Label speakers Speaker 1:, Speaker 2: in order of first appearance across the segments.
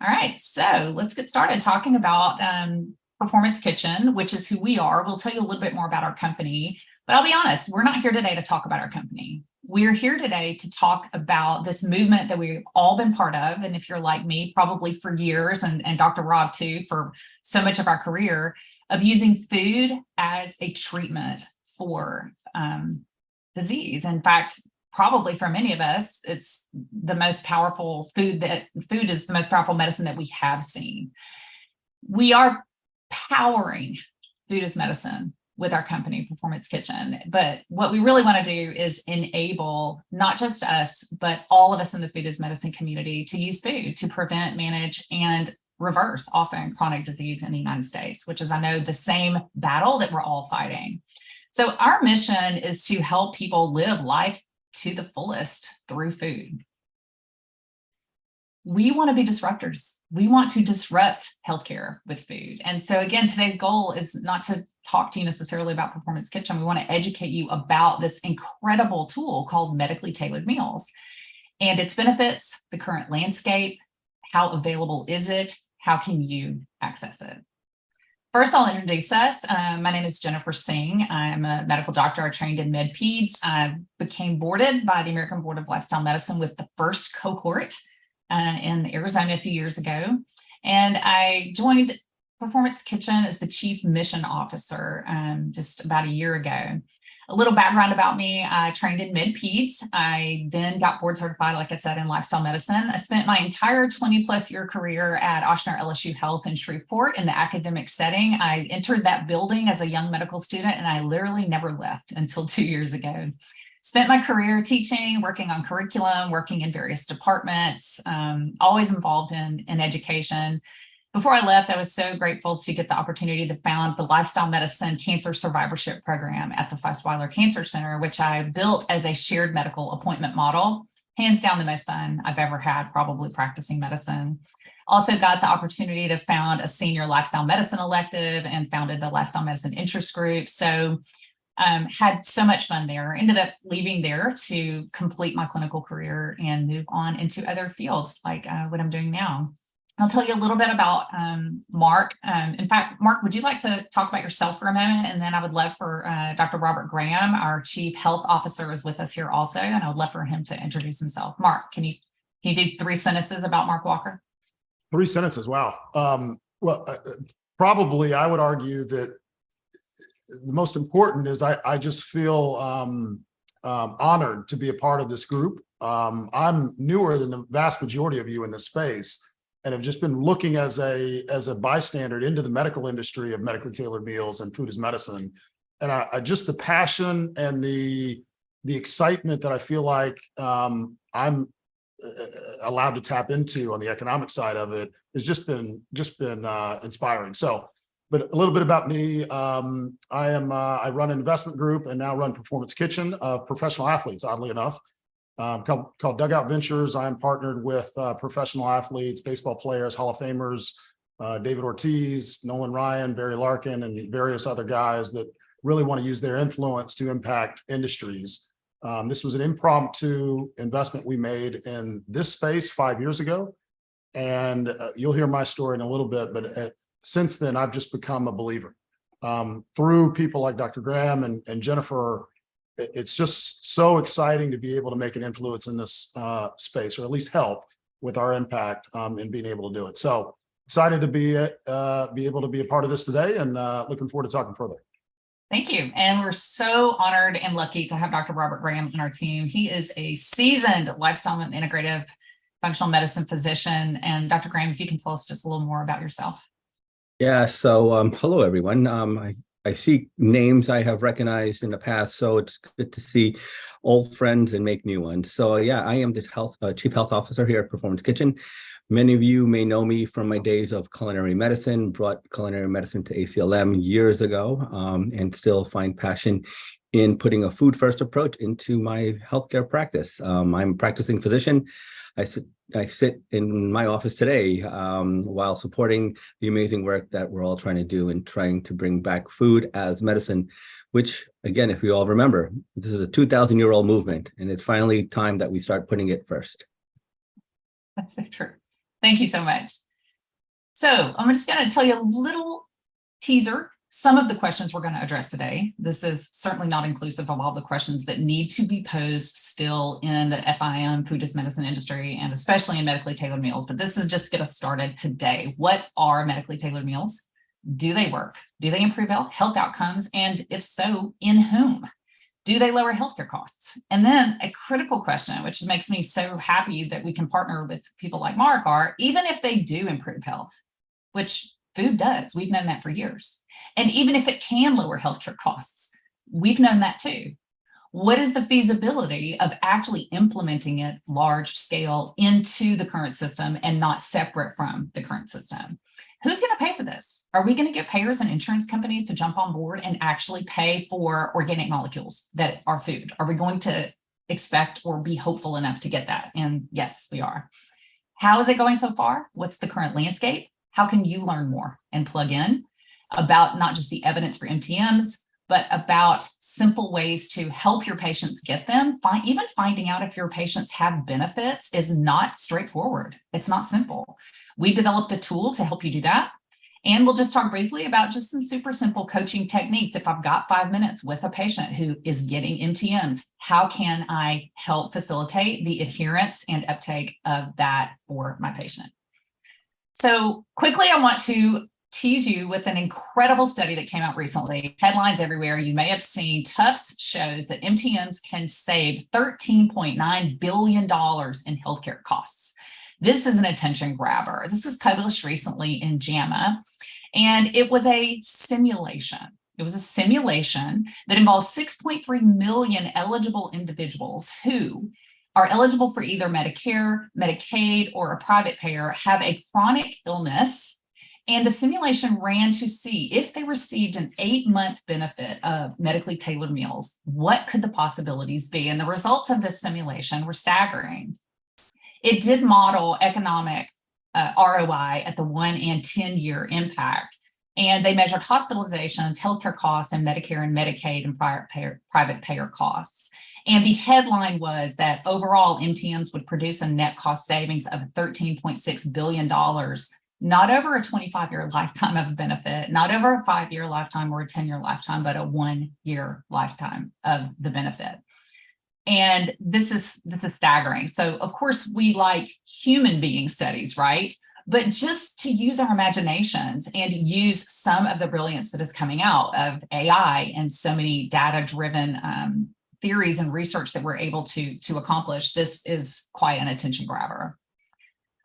Speaker 1: All right, so let's get started talking about Performance Kitchen, which is who we are. We'll tell you a little bit more about our company, but I'll be honest, we're not here today to talk about our company. We're here today to talk about this movement that we've all been part of. And if you're like me, probably for years, and Dr. Rob too, for so much of our career, of using food as a treatment for disease. In fact, probably for many of us, it's the most powerful food is the most powerful medicine that we have seen. We are powering food as medicine with our company, Performance Kitchen. But what we really want to do is enable not just us, but all of us in the food as medicine community to use food to prevent, manage, and reverse often chronic disease in the United States, which is, I know, the same battle that we're all fighting. So our mission is to help people live life to the fullest through food. We want to be disruptors. We want to disrupt healthcare with food. And so again, today's goal is not to talk to you necessarily about Performance Kitchen. We want to educate you about this incredible tool called medically tailored meals and its benefits, the current landscape, how available is it, how can you access it? First, I'll introduce us. My name is Jennifer Singh. I'm a medical doctor. I trained in med peds. I became boarded by the American Board of Lifestyle Medicine with the first cohort in Arizona a few years ago. And I joined Performance Kitchen as the Chief Mission Officer just about a year ago. A little background about me, I trained in med peds. I then got board certified, like I said, in lifestyle medicine. I spent my entire 20+ year career at Ochsner LSU Health in Shreveport in the academic setting. I entered that building as a young medical student, and I literally never left until 2 years ago. Spent my career teaching, working on curriculum, working in various departments, always involved in education. Before I left, I was so grateful to get the opportunity to found the Lifestyle Medicine Cancer Survivorship Program at the Feistweiler Cancer Center, which I built as a shared medical appointment model. Hands down the most fun I've ever had probably practicing medicine. Also got the opportunity to found a senior lifestyle medicine elective and founded the Lifestyle Medicine Interest Group. So had so much fun there. Ended up leaving there to complete my clinical career and move on into other fields like what I'm doing now. I'll tell you a little bit about Mark. In fact, Mark, would you like to talk about yourself for a moment? And then I would love for Dr. Robert Graham, our Chief Health Officer, is with us here also, and I would love for him to introduce himself. Mark, can you do 3 sentences about Mark Walker?
Speaker 2: 3 sentences, wow. Probably I would argue that the most important is I just feel honored to be a part of this group. I'm newer than the vast majority of you in this space, and have just been looking as a bystander into the medical industry of medically tailored meals and food as medicine. And I just the passion and the excitement that I feel like I'm allowed to tap into on the economic side of it has just been inspiring. So, but a little bit about me. I run an investment group and now run Performance Kitchen of professional athletes, oddly enough. Called Dugout Ventures. I am partnered with professional athletes, baseball players, Hall of Famers, David Ortiz, Nolan Ryan, Barry Larkin, and various other guys that really want to use their influence to impact industries. This was an impromptu investment we made in this space 5 years ago. And you'll hear my story in a little bit, but since then, I've just become a believer. Through people like Dr. Graham and Jennifer, it's just so exciting to be able to make an influence in this space, or at least help with our impact in being able to do it. So excited to be able to be a part of this today, and looking forward to talking further.
Speaker 1: Thank you. And we're so honored and lucky to have Dr. Robert Graham on our team. He is a seasoned lifestyle and integrative functional medicine physician. And Dr. Graham, if you can tell us just a little more about yourself.
Speaker 3: Yeah, so hello, everyone. I see names I have recognized in the past, so it's good to see old friends and make new ones. So yeah, I am the Chief Health Officer here at Performance Kitchen. Many of you may know me from my days of culinary medicine, brought culinary medicine to ACLM years ago, and still find passion in putting a food-first approach into my healthcare practice. I'm a practicing physician. I sit in my office today while supporting the amazing work that we're all trying to do and trying to bring back food as medicine, which, again, if you all remember, this is a 2,000-year-old movement, and it's finally time that we start putting it first.
Speaker 1: That's so true. Thank you so much. So I'm just going to tell you a little teaser. Some of the questions we're going to address today. This is certainly not inclusive of all the questions that need to be posed still in the FIM, food as medicine industry, and especially in medically tailored meals. But this is just get us started today. What are medically tailored meals? Do they work? Do they improve health outcomes? And if so, in whom? Do they lower healthcare costs? And then a critical question, which makes me so happy that we can partner with people like Mark, are even if they do improve health, which food does, we've known that for years. And even if it can lower healthcare costs, we've known that too. What is the feasibility of actually implementing it large scale into the current system and not separate from the current system? Who's going to pay for this? Are we going to get payers and insurance companies to jump on board and actually pay for organic molecules that are food? Are we going to expect or be hopeful enough to get that? And yes, we are. How is it going so far? What's the current landscape? How can you learn more and plug in about not just the evidence for MTMs, but about simple ways to help your patients get them? Even finding out if your patients have benefits is not straightforward. It's not simple. We've developed a tool to help you do that. And we'll just talk briefly about just some super simple coaching techniques. If I've got 5 minutes with a patient who is getting MTMs, how can I help facilitate the adherence and uptake of that for my patient? So quickly, I want to tease you with an incredible study that came out recently. Headlines everywhere. You may have seen Tufts shows that MTMs can save $13.9 billion in healthcare costs. This is an attention grabber. This was published recently in JAMA, and it was a simulation. It was a simulation that involves 6.3 million eligible individuals who are eligible for either Medicare, Medicaid, or a private payer, have a chronic illness. And the simulation ran to see if they received an 8-month benefit of medically tailored meals, what could the possibilities be? And the results of this simulation were staggering. It did model economic ROI at the 1 and 10-year impact. And they measured hospitalizations, healthcare costs, and Medicare and Medicaid and private payer costs. And the headline was that overall MTMs would produce a net cost savings of $13.6 billion, not over a 25-year lifetime of benefit, not over a 5-year lifetime or a 10-year lifetime, but a 1-year lifetime of the benefit. And this is staggering. So of course we like human being studies, right? But just to use our imaginations and use some of the brilliance that is coming out of AI and so many data-driven theories and research that we're able to accomplish, this is quite an attention grabber.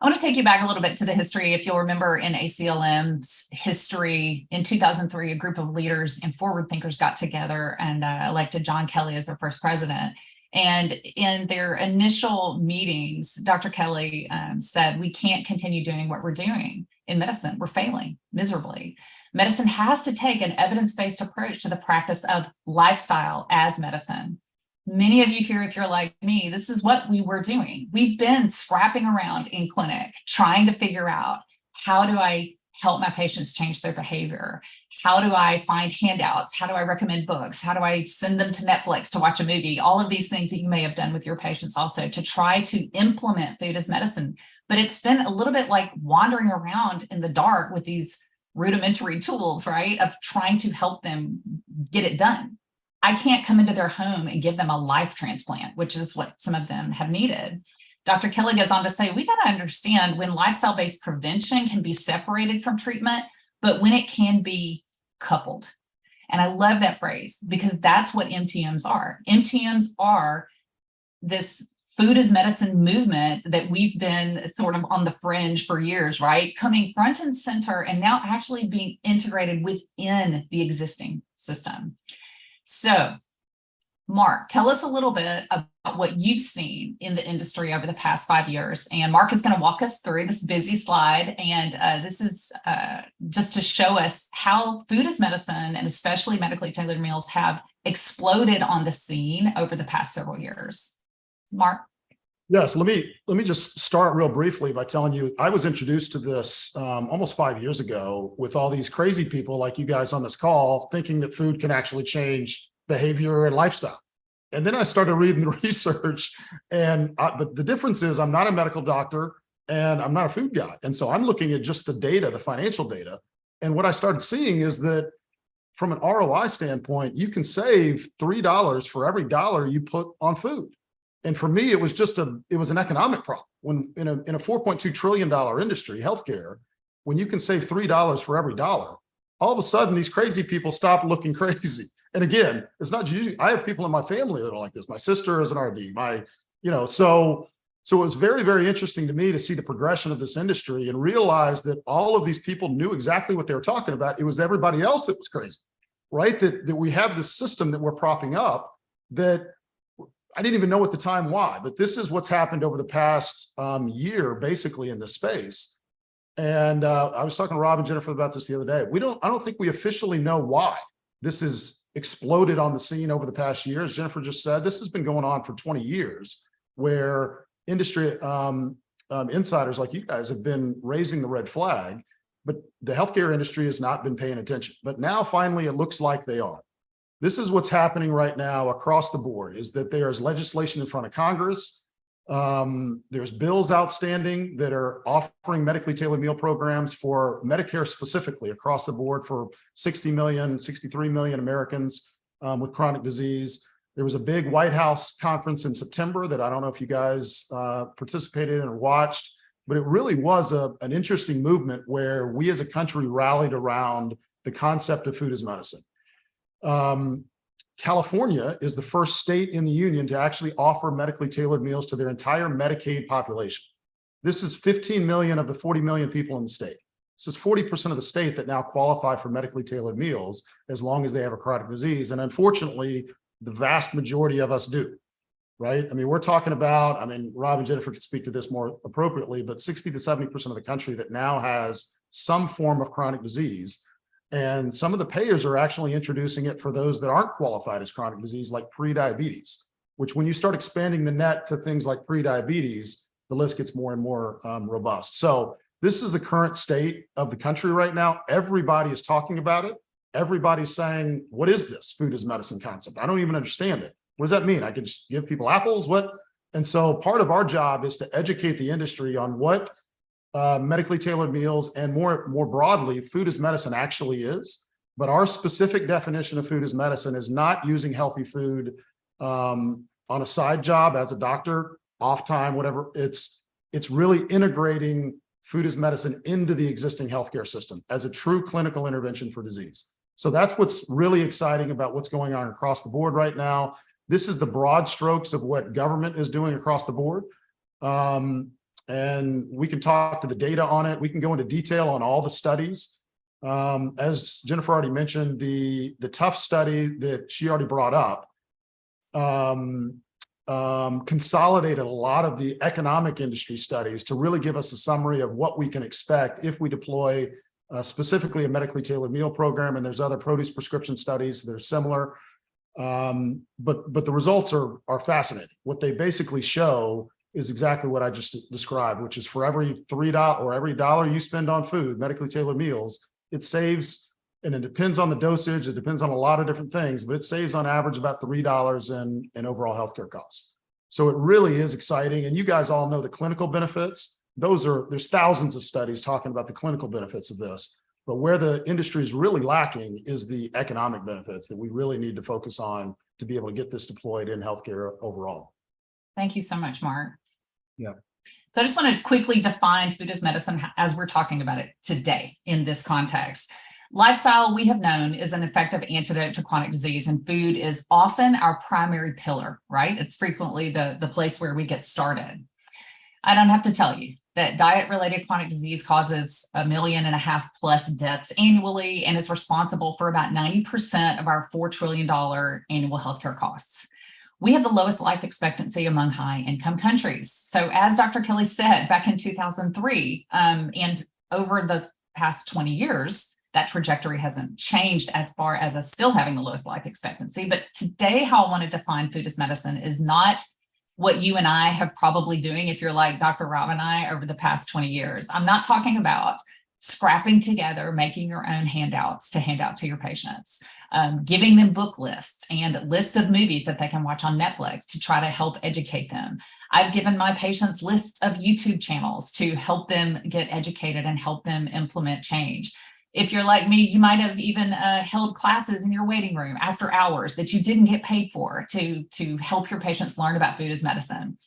Speaker 1: I want to take you back a little bit to the history. If you'll remember in ACLM's history, in 2003, a group of leaders and forward thinkers got together and elected John Kelly as their first president. And in their initial meetings, Dr. Kelly said, we can't continue doing what we're doing in medicine. We're failing miserably. Medicine has to take an evidence-based approach to the practice of lifestyle as medicine. Many of you here, if you're like me, this is what we were doing. We've been scrapping around in clinic, trying to figure out, how do I help my patients change their behavior? How do I find handouts? How do I recommend books? How do I send them to Netflix to watch a movie? All of these things that you may have done with your patients also to try to implement food as medicine. But it's been a little bit like wandering around in the dark with these rudimentary tools, right, of trying to help them get it done. I can't come into their home and give them a life transplant, which is what some of them have needed. Dr. Kelly goes on to say, we got to understand when lifestyle-based prevention can be separated from treatment, but when it can be coupled. And I love that phrase because that's what MTMs are. MTMs are this food as medicine movement that we've been sort of on the fringe for years, right? Coming front and center and now actually being integrated within the existing system. So, Mark, tell us a little bit about what you've seen in the industry over the past 5 years. And Mark is going to walk us through this busy slide. And this is just to show us how food as medicine and especially medically tailored meals have exploded on the scene over the past several years. Mark?
Speaker 2: Yes, let me just start real briefly by telling you, I was introduced to this almost 5 years ago with all these crazy people like you guys on this call thinking that food can actually change behavior and lifestyle. And then I started reading the research but the difference is I'm not a medical doctor. and I'm not a food guy. And so I'm looking at just the data, the financial data. And what I started seeing is that from an ROI standpoint, you can save $3 for every dollar you put on food. And for me, it was an economic problem. When in a $4.2 trillion industry, healthcare, when you can save $3 for every dollar, all of a sudden these crazy people stop looking crazy. And again, it's not usually, I have people in my family that are like this. My sister is an RD, so it was very, very interesting to me to see the progression of this industry and realize that all of these people knew exactly what they were talking about. It was everybody else that was crazy, right? That we have this system that we're propping up that I didn't even know at the time why, but this is what's happened over the past year, basically in this space. And I was talking to Rob and Jennifer about this the other day. I don't think we officially know why this has exploded on the scene over the past year. As Jennifer just said, this has been going on for 20 years, where industry insiders like you guys have been raising the red flag, but the healthcare industry has not been paying attention. But now finally, it looks like they are. This is what's happening right now across the board, is that there's legislation in front of Congress. There's bills outstanding that are offering medically tailored meal programs for Medicare specifically across the board for 63 million Americans with chronic disease. There was a big White House conference in September that I don't know if you guys participated in or watched, but it really was an interesting movement where we as a country rallied around the concept of food as medicine. California is the first state in the union to actually offer medically tailored meals to their entire Medicaid population. This is 15 million of the 40 million people in the state. This is 40% of the state that now qualify for medically tailored meals as long as they have a chronic disease. And unfortunately, the vast majority of us do, right? I mean, we're talking about, Rob and Jennifer could speak to this more appropriately, but 60 to 70% of the country that now has some form of chronic disease. And some of the payers are actually introducing it for those that aren't qualified as chronic disease, like pre-diabetes, which when you start expanding the net to things like pre-diabetes, the list gets more and more robust. So this is the current state of the country right now. Everybody is talking about it. Everybody's saying, what is this food as medicine concept? I don't even understand it. What does that mean? I can just give people apples? What? And so part of our job is to educate the industry on what medically tailored meals and more broadly, food as medicine actually is. But our specific definition of food as medicine is not using healthy food on a side job as a doctor, off time, whatever. It's really integrating food as medicine into the existing healthcare system as a true clinical intervention for disease. So that's what's really exciting about what's going on across the board right now. This is the broad strokes of what government is doing across the board. And we can talk to the data on it. We can go into detail on all the studies. As Jennifer already mentioned, the tough study that she already brought up consolidated a lot of the economic industry studies to really give us a summary of what we can expect if we deploy specifically a medically tailored meal program. And there's other produce prescription studies that are similar. But the results are fascinating. What they basically show is exactly what I just described, which is for every $3 or every dollar you spend on food, medically tailored meals, it saves, and it depends on the dosage, it depends on a lot of different things, but it saves on average about $3 in overall healthcare costs. So it really is exciting. And you guys all know the clinical benefits. There's thousands of studies talking about the clinical benefits of this, but where the industry is really lacking is the economic benefits that we really need to focus on to be able to get this deployed in healthcare overall.
Speaker 1: Thank you so much, Mark.
Speaker 2: Yeah.
Speaker 1: So I just want to quickly define food as medicine as we're talking about it today in this context. Lifestyle, we have known, is an effective antidote to chronic disease, and food is often our primary pillar, right? It's frequently the place where we get started. I don't have to tell you that diet-related chronic disease causes 1.5 million plus deaths annually, and is responsible for about 90% of our $4 trillion annual healthcare costs. We have the lowest life expectancy among high-income countries. So as Dr. Kelly said back in 2003, and over the past 20 years, that trajectory hasn't changed as far as us still having the lowest life expectancy. But today, how I want to define food as medicine is not what you and I have probably doing if you're like Dr. Rob and I over the past 20 years. I'm not talking about scrapping together, making your own handouts to hand out to your patients, giving them book lists and lists of movies that they can watch on Netflix to try to help educate them. I've given my patients lists of YouTube channels to help them get educated and help them implement change. If you're like me, you might have even held classes in your waiting room after hours that you didn't get paid for to help your patients learn about food as medicine.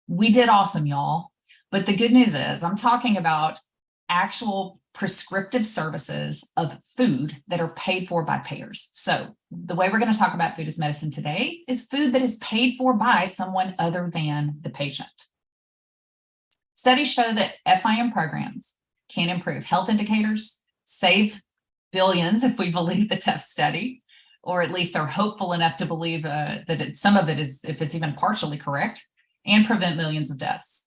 Speaker 1: We did awesome, y'all. But the good news is I'm talking about actual prescriptive services of food that are paid for by payers. So the way we're going to talk about food as medicine today is food that is paid for by someone other than the patient. Studies show that FIM programs can improve health indicators, save billions if we believe the TEF study, or at least are hopeful enough to believe that some of it is, if it's even partially correct, and prevent millions of deaths.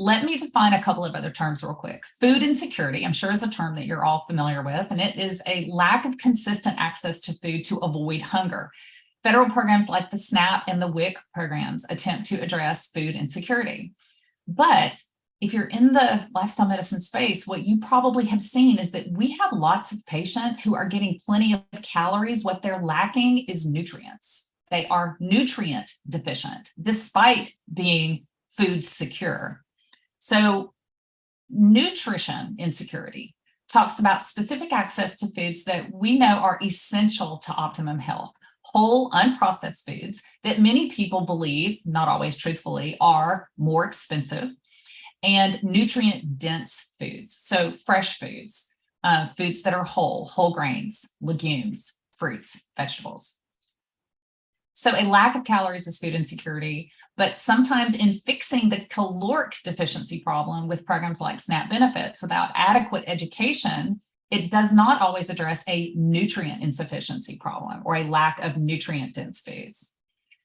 Speaker 1: Let me define a couple of other terms real quick. Food insecurity, I'm sure, is a term that you're all familiar with, and it is a lack of consistent access to food to avoid hunger. Federal programs like the SNAP and the WIC programs attempt to address food insecurity. But if you're in the lifestyle medicine space, what you probably have seen is that we have lots of patients who are getting plenty of calories. What they're lacking is nutrients. They are nutrient deficient, despite being food secure. So nutrition insecurity talks about specific access to foods that we know are essential to optimum health. Whole, unprocessed foods that many people believe, not always truthfully, are more expensive, and nutrient-dense foods. So fresh foods, foods that are whole grains, legumes, fruits, vegetables. So a lack of calories is food insecurity, but sometimes in fixing the caloric deficiency problem with programs like SNAP Benefits, without adequate education, it does not always address a nutrient insufficiency problem or a lack of nutrient-dense foods.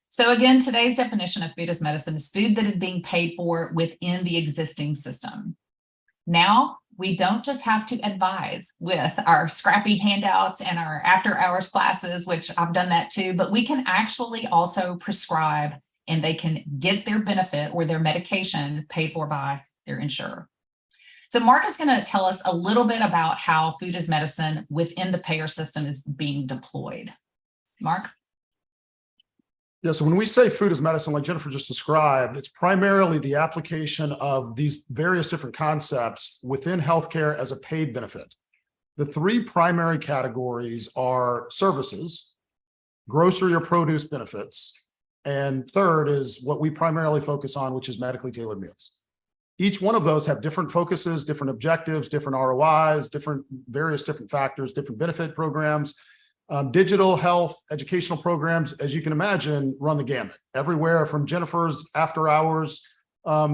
Speaker 1: So again, today's definition of food as medicine is food that is being paid for within the existing system. Now, we don't just have to advise with our scrappy handouts and our after hours classes, which I've done that too, but we can actually also prescribe and they can get their benefit or their medication paid for by their insurer. So Mark is going to tell us a little bit about how food as medicine within the payer system is being deployed. Mark?
Speaker 2: Yeah, so when we say food as medicine, like Jennifer just described, it's primarily the application of these various different concepts within healthcare as a paid benefit. The three primary categories are services, grocery or produce benefits, and third is what we primarily focus on, which is medically tailored meals. Each one of those have different focuses, different objectives, different ROIs, various different factors, different benefit programs. Digital health educational programs, as you can imagine, run the gamut everywhere from Jennifer's after hours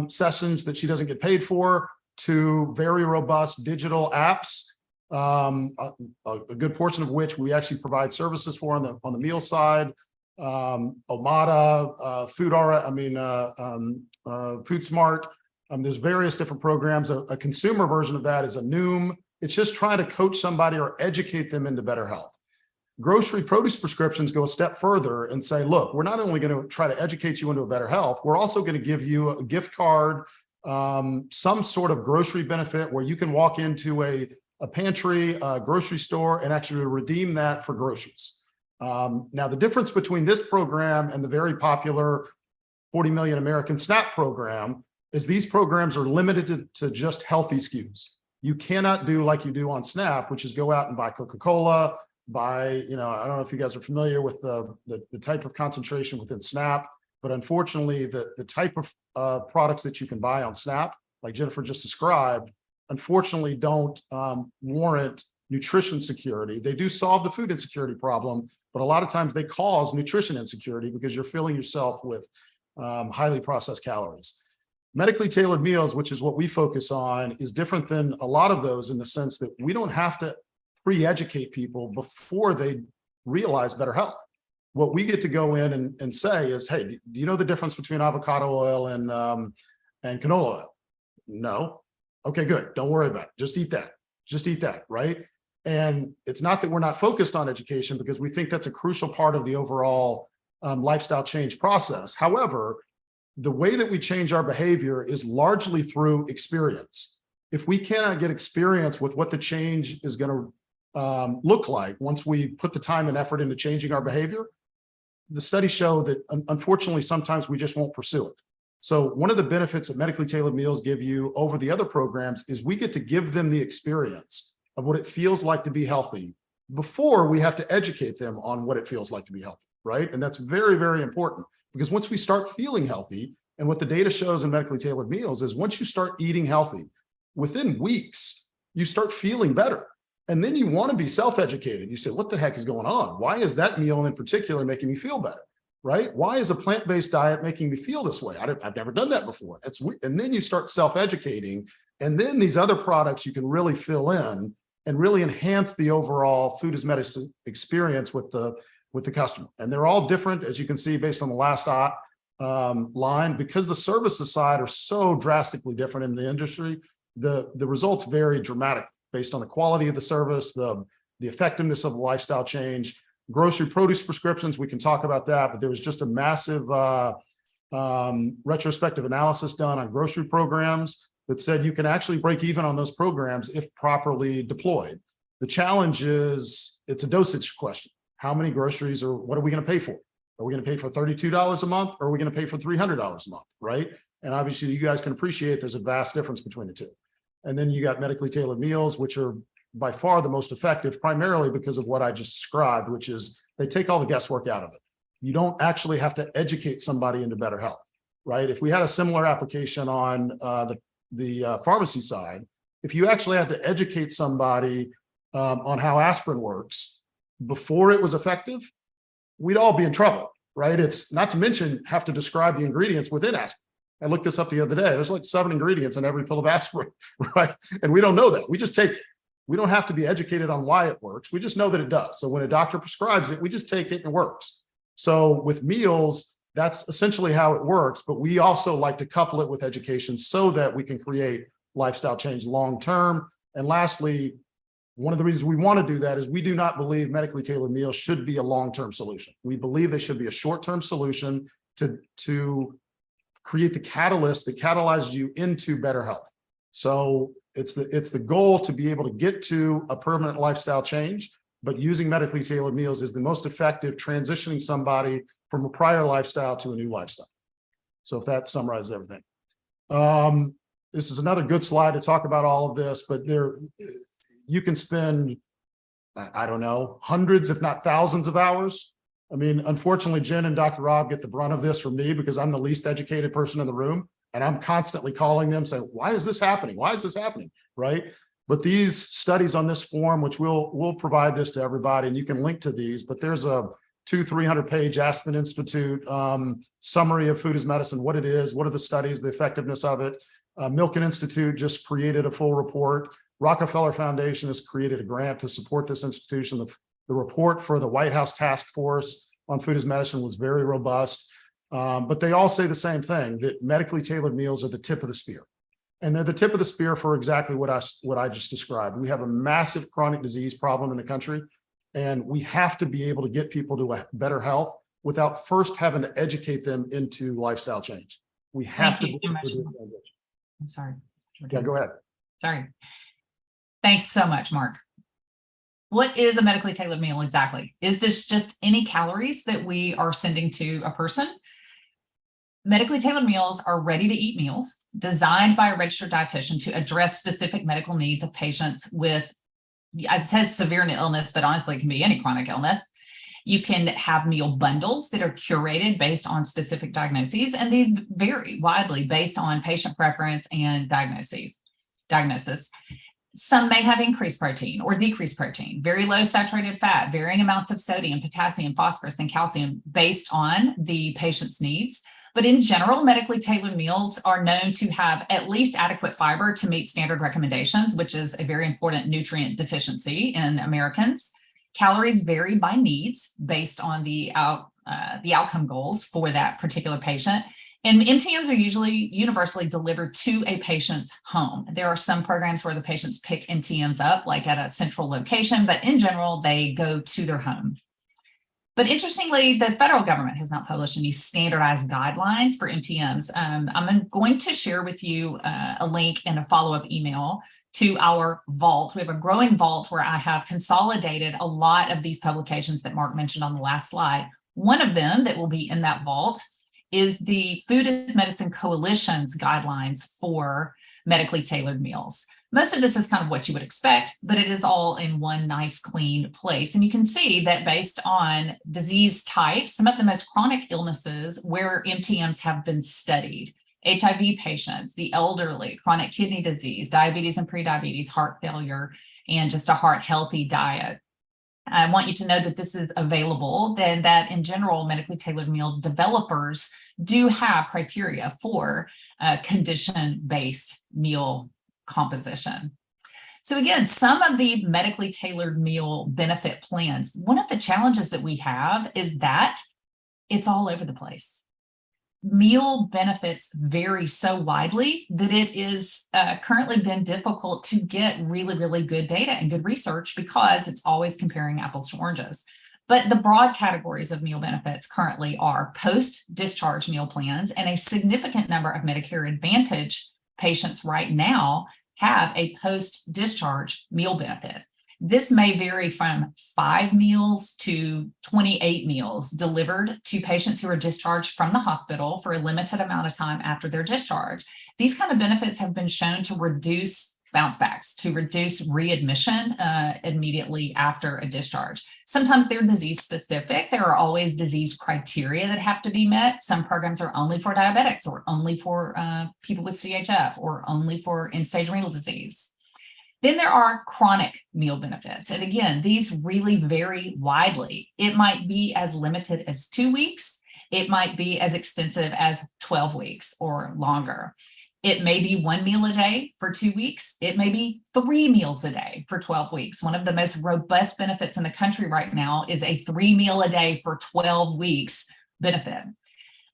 Speaker 2: sessions that she doesn't get paid for to very robust digital apps, a good portion of which we actually provide services for on the meal side. Omada, Food Smart. There's various different programs. A consumer version of that is a Noom. It's just trying to coach somebody or educate them into better health. Grocery produce prescriptions go a step further and say, look, we're not only going to try to educate you into a better health, we're also going to give you a gift card, some sort of grocery benefit where you can walk into a pantry, a grocery store, and actually redeem that for groceries. Now, the difference between this program and the very popular 40 million American SNAP program is these programs are limited to just healthy SKUs. You cannot do like you do on SNAP, which is go out and buy Coca-Cola, I don't know if you guys are familiar with the type of concentration within SNAP, but unfortunately, the type of products that you can buy on SNAP, like Jennifer just described, unfortunately don't warrant nutrition security. They do solve the food insecurity problem, but a lot of times they cause nutrition insecurity because you're filling yourself with highly processed calories. Medically tailored meals, which is what we focus on, is different than a lot of those in the sense that we don't have to pre-educate people before they realize better health. What we get to go in and say is, hey, do you know the difference between avocado oil and canola oil? No. Okay, good. Don't worry about it. Just eat that. Just eat that, right? And it's not that we're not focused on education because we think that's a crucial part of the overall lifestyle change process. However, the way that we change our behavior is largely through experience. if we cannot get experience with what the change is going to look like once we put the time and effort into changing our behavior, the studies show that unfortunately, sometimes we just won't pursue it. So one of the benefits that medically tailored meals give you over the other programs is we get to give them the experience of what it feels like to be healthy before we have to educate them on what it feels like to be healthy, right? And that's very, very important, because once we start feeling healthy, and what the data shows in medically tailored meals is once you start eating healthy, within weeks, you start feeling better. And then you want to be self-educated. You say, what the heck is going on? Why is that meal in particular making me feel better? Right? Why is a plant-based diet making me feel this way? I've never done that before. That's weird. And then you start self-educating, and then these other products you can really fill in and really enhance the overall food as medicine experience with the customer. And they're all different, as you can see, based on the last line, because the services side are so drastically different in the industry. The results vary dramatically based on the quality of the service, the effectiveness of the lifestyle change. Grocery produce prescriptions, we can talk about that, but there was just a massive retrospective analysis done on grocery programs that said you can actually break even on those programs if properly deployed. The challenge is it's a dosage question. How many groceries, or what are we going to pay for? Are we going to pay for $32 a month, or are we going to pay for $300 a month, right? And obviously you guys can appreciate there's a vast difference between the two. And then you got medically tailored meals, which are by far the most effective, primarily because of what I just described, which is they take all the guesswork out of it. You don't actually have to educate somebody into better health, right? If we had a similar application on the pharmacy side, if you actually had to educate somebody on how aspirin works before it was effective, we'd all be in trouble, right? It's not to mention have to describe the ingredients within aspirin. I looked this up the other day. There's like 7 ingredients in every pill of aspirin, right? And we don't know that. We just take it. We don't have to be educated on why it works. We just know that it does. So when a doctor prescribes it, we just take it and it works. So with meals, that's essentially how it works. But we also like to couple it with education so that we can create lifestyle change long-term. And lastly, one of the reasons we want to do that is we do not believe medically tailored meals should be a long-term solution. We believe they should be a short-term solution to create the catalyst that catalyzes you into better health. So it's the goal to be able to get to a permanent lifestyle change, but using medically tailored meals is the most effective transitioning somebody from a prior lifestyle to a new lifestyle. So if that summarizes everything. This is another good slide to talk about all of this, but you can spend, I don't know, hundreds, if not thousands of hours. I mean, unfortunately, Jen and Dr. Rob get the brunt of this from me because I'm the least educated person in the room. And I'm constantly calling them saying, why is this happening? Why is this happening? Right. But these studies on this form, which we'll provide this to everybody, and you can link to these, but there's a 200-300-page Aspen Institute summary of food as medicine, what it is, what are the studies, the effectiveness of it. Milken Institute just created a full report. Rockefeller Foundation has created a grant to support this institution. The report for the White House Task Force on Food as Medicine was very robust. But they all say the same thing, that medically tailored meals are the tip of the spear. And they're the tip of the spear for exactly what I just described. We have a massive chronic disease problem in the country, and we have to be able to get people to a better health without first having to educate them into lifestyle change. We have to.
Speaker 1: Thank you so much. I'm sorry.
Speaker 2: Yeah, go ahead.
Speaker 1: Sorry. Thanks so much, Mark. What is a medically tailored meal exactly? Is this just any calories that we are sending to a person? Medically tailored meals are ready-to-eat meals designed by a registered dietitian to address specific medical needs of patients with, it says severe illness, but honestly, it can be any chronic illness. You can have meal bundles that are curated based on specific diagnoses, and these vary widely based on patient preference and diagnosis. Some may have increased protein or decreased protein, very low saturated fat, varying amounts of sodium, potassium, phosphorus, and calcium based on the patient's needs. But in general, medically tailored meals are known to have at least adequate fiber to meet standard recommendations, which is a very important nutrient deficiency in Americans. Calories vary by needs based on the outcome goals for that particular patient. And MTMs are usually universally delivered to a patient's home. There are some programs where the patients pick MTMs up, like at a central location, but in general, they go to their home. But interestingly, the federal government has not published any standardized guidelines for MTMs. I'm going to share with you a link and a follow-up email to our vault. We have a growing vault where I have consolidated a lot of these publications that Mark mentioned on the last slide. One of them that will be in that vault is the Food as Medicine Coalition's guidelines for medically tailored meals. Most of this is kind of what you would expect, but it is all in one nice, clean place. And you can see that based on disease types, some of the most chronic illnesses where MTMs have been studied: HIV patients, the elderly, chronic kidney disease, diabetes and prediabetes, heart failure, and just a heart healthy diet. I want you to know that this is available, then that in general, medically tailored meal developers do have criteria for condition-based meal composition. So again, some of the medically tailored meal benefit plans, one of the challenges that we have is that it's all over the place. Meal benefits vary so widely that it is currently been difficult to get really, really good data and good research because it's always comparing apples to oranges. But the broad categories of meal benefits currently are post-discharge meal plans, and a significant number of Medicare Advantage patients right now have a post-discharge meal benefit. This may vary from 5 meals to 28 meals delivered to patients who are discharged from the hospital for a limited amount of time after their discharge. These kind of benefits have been shown to reduce bounce backs, to reduce readmission immediately after a discharge. Sometimes they're disease specific. There are always disease criteria that have to be met. Some programs are only for diabetics, or only for people with CHF, or only for end-stage renal disease. Then there are chronic meal benefits. And again, these really vary widely. It might be as limited as 2 weeks. It might be as extensive as 12 weeks or longer. It may be 1 meal a day for 2 weeks. It may be 3 meals a day for 12 weeks. One of the most robust benefits in the country right now is a 3 meal a day for 12 weeks benefit.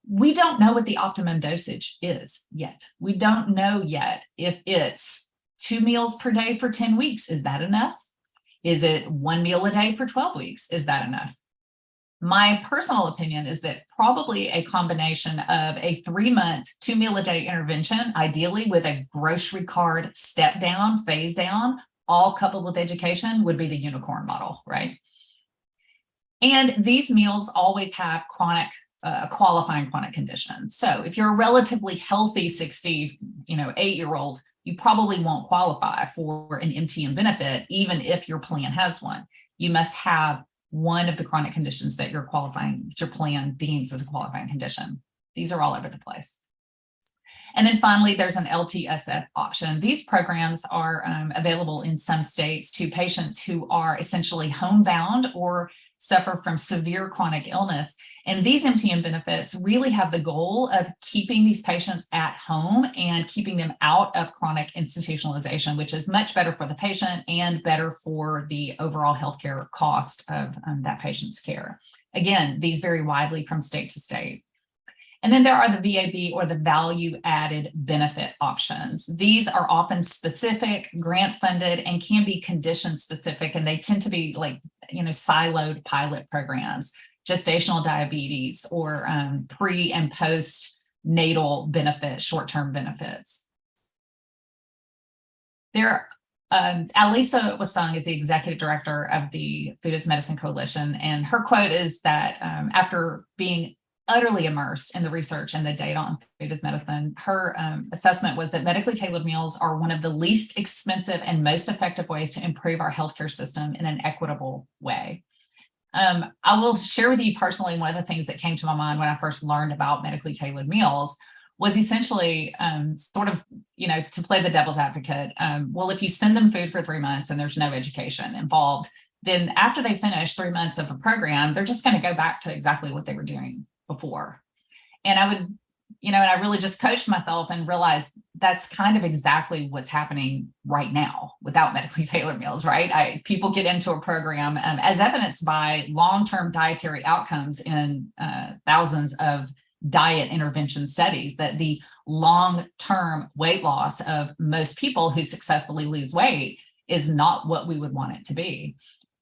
Speaker 1: We don't know what the optimum dosage is yet. We don't know yet if it's 2 meals per day for 10 weeks. Is that enough? Is it 1 meal a day for 12 weeks? Is that enough? My personal opinion is that probably a combination of a 3-month, 2 meal a day intervention, ideally with a grocery card step down, phase down, all coupled with education, would be the unicorn model, right? And these meals always have qualifying chronic conditions. So if you're a relatively healthy 8-year-old, you probably won't qualify for an MTM benefit, even if your plan has one. You must have one of the chronic conditions that your plan deems as a qualifying condition. These are all over the place. And then finally, there's an LTSF option. These programs are available in some states to patients who are essentially homebound or suffer from severe chronic illness. And these MTM benefits really have the goal of keeping these patients at home and keeping them out of chronic institutionalization, which is much better for the patient and better for the overall healthcare cost of that patient's care. Again, these vary widely from state to state. And then there are the VAB, or the value added benefit options. These are often specific, grant funded, and can be condition specific. And they tend to be like, siloed pilot programs, gestational diabetes, or pre and post natal benefit, short-term benefits. Alisa Wasung is the executive director of the Food as Medicine Coalition. And her quote is that after being utterly immersed in the research and the data on food as medicine, her assessment was that medically tailored meals are one of the least expensive and most effective ways to improve our healthcare system in an equitable way. I will share with you personally, one of the things that came to my mind when I first learned about medically tailored meals was essentially to play the devil's advocate. Well, if you send them food for 3 months and there's no education involved, then after they finish 3 months of a program, they're just going to go back to exactly what they were doing before. And I would, and I really just coached myself and realized that's kind of exactly what's happening right now without medically tailored meals, right? People get into a program as evidenced by long-term dietary outcomes in thousands of diet intervention studies, that the long-term weight loss of most people who successfully lose weight is not what we would want it to be.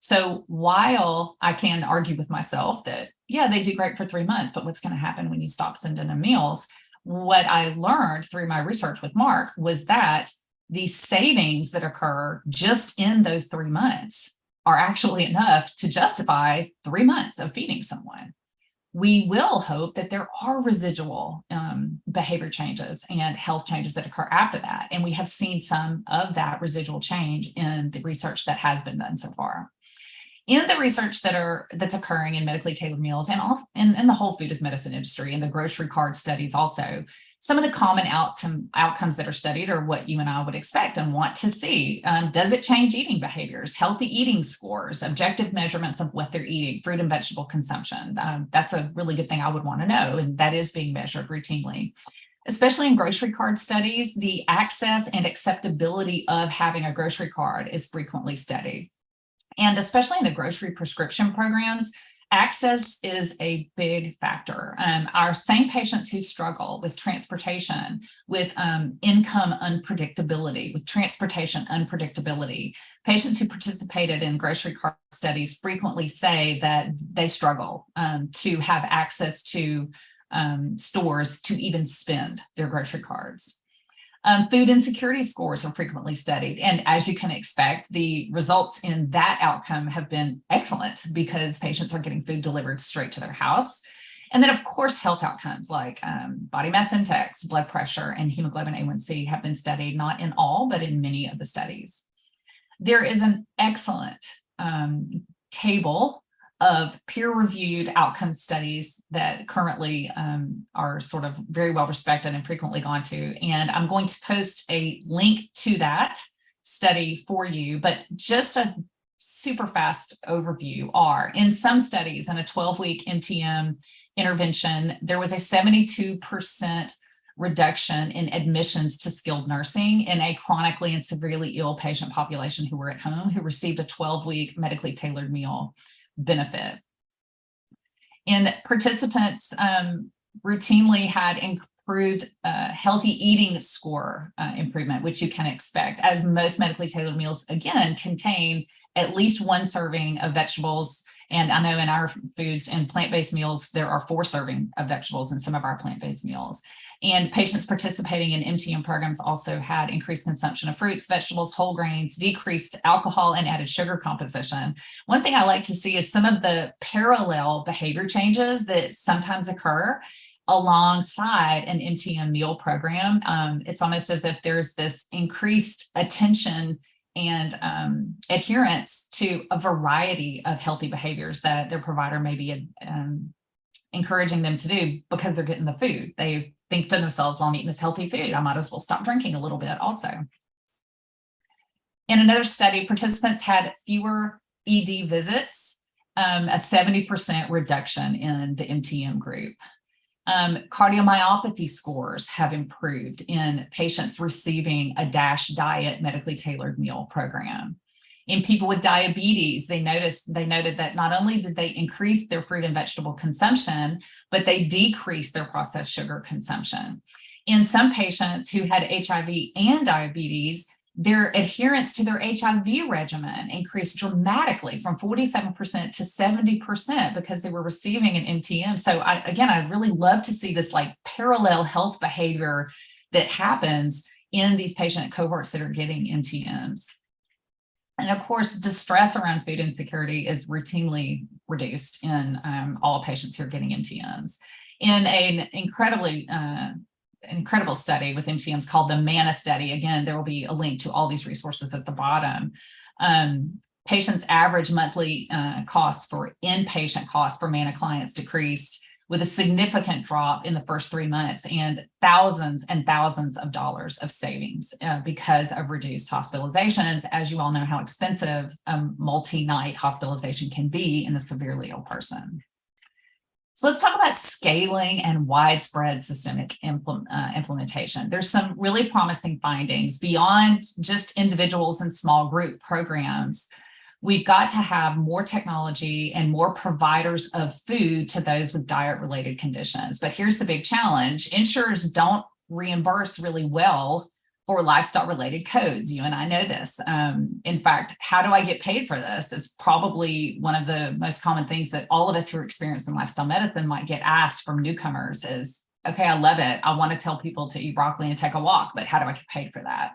Speaker 1: So while I can argue with myself that, yeah, they do great for 3 months, but what's going to happen when you stop sending them meals? What I learned through my research with Mark was that the savings that occur just in those 3 months are actually enough to justify 3 months of feeding someone. We will hope that there are residual behavior changes and health changes that occur after that. And we have seen some of that residual change in the research that has been done so far. In the research that's occurring in medically tailored meals and also in the whole food as medicine industry and the grocery card studies also, some of the common outcomes that are studied are what you and I would expect and want to see. Does it change eating behaviors, healthy eating scores, objective measurements of what they're eating, fruit and vegetable consumption? That's a really good thing I would want to know, and that is being measured routinely. Especially in grocery card studies, the access and acceptability of having a grocery card is frequently studied. And especially in the grocery prescription programs, access is a big factor. Our same patients who struggle with transportation, with income unpredictability, with transportation unpredictability, patients who participated in grocery card studies frequently say that they struggle to have access to stores to even spend their grocery cards. Food insecurity scores are frequently studied. And as you can expect, the results in that outcome have been excellent because patients are getting food delivered straight to their house. And then, of course, health outcomes like body mass index, blood pressure, and hemoglobin A1C have been studied, not in all, but in many of the studies. There is an excellent table of peer-reviewed outcome studies that currently are sort of very well respected and frequently gone to. And I'm going to post a link to that study for you, but just a super fast overview are, in some studies, in a 12-week MTM intervention, there was a 72% reduction in admissions to skilled nursing in a chronically and severely ill patient population who were at home, who received a 12-week medically tailored meal benefit. And participants routinely had improved healthy eating score improvement, which you can expect, as most medically tailored meals, again, contain at least 1 serving of vegetables. And I know in our foods and plant-based meals, there are 4 serving of vegetables in some of our plant-based meals. And patients participating in MTM programs also had increased consumption of fruits, vegetables, whole grains, decreased alcohol, and added sugar composition. One thing I like to see is some of the parallel behavior changes that sometimes occur alongside an MTM meal program. It's almost as if there's this increased attention and adherence to a variety of healthy behaviors that their provider may be encouraging them to do because they're getting the food. They think to themselves, well, I'm eating this healthy food, I might as well stop drinking a little bit also. In another study, participants had fewer ED visits, a 70% reduction in the MTM group. Cardiomyopathy scores have improved in patients receiving a DASH diet medically tailored meal program. In people with diabetes, they noted that not only did they increase their fruit and vegetable consumption, but they decreased their processed sugar consumption. In some patients who had HIV and diabetes, their adherence to their HIV regimen increased dramatically from 47% to 70% because they were receiving an MTM. So I really love to see this like parallel health behavior that happens in these patient cohorts that are getting MTMs. And of course, distress around food insecurity is routinely reduced in all patients who are getting MTMs. In an incredible study with MTMs called the MANA study, again, there will be a link to all these resources at the bottom. Patients' average monthly inpatient costs for MANA clients decreased with a significant drop in the first 3 months and thousands of dollars of savings because of reduced hospitalizations. As you all know how expensive multi-night hospitalization can be in a severely ill person. So let's talk about scaling and widespread systemic implementation. There's some really promising findings beyond just individuals and small group programs. We've got to have more technology and more providers of food to those with diet-related conditions. But here's the big challenge. Insurers don't reimburse really well for lifestyle related codes. You and I know this. In fact, how do I get paid for this is probably one of the most common things that all of us who are experienced in lifestyle medicine might get asked from newcomers is, okay, I love it. I want to tell people to eat broccoli and take a walk, but how do I get paid for that?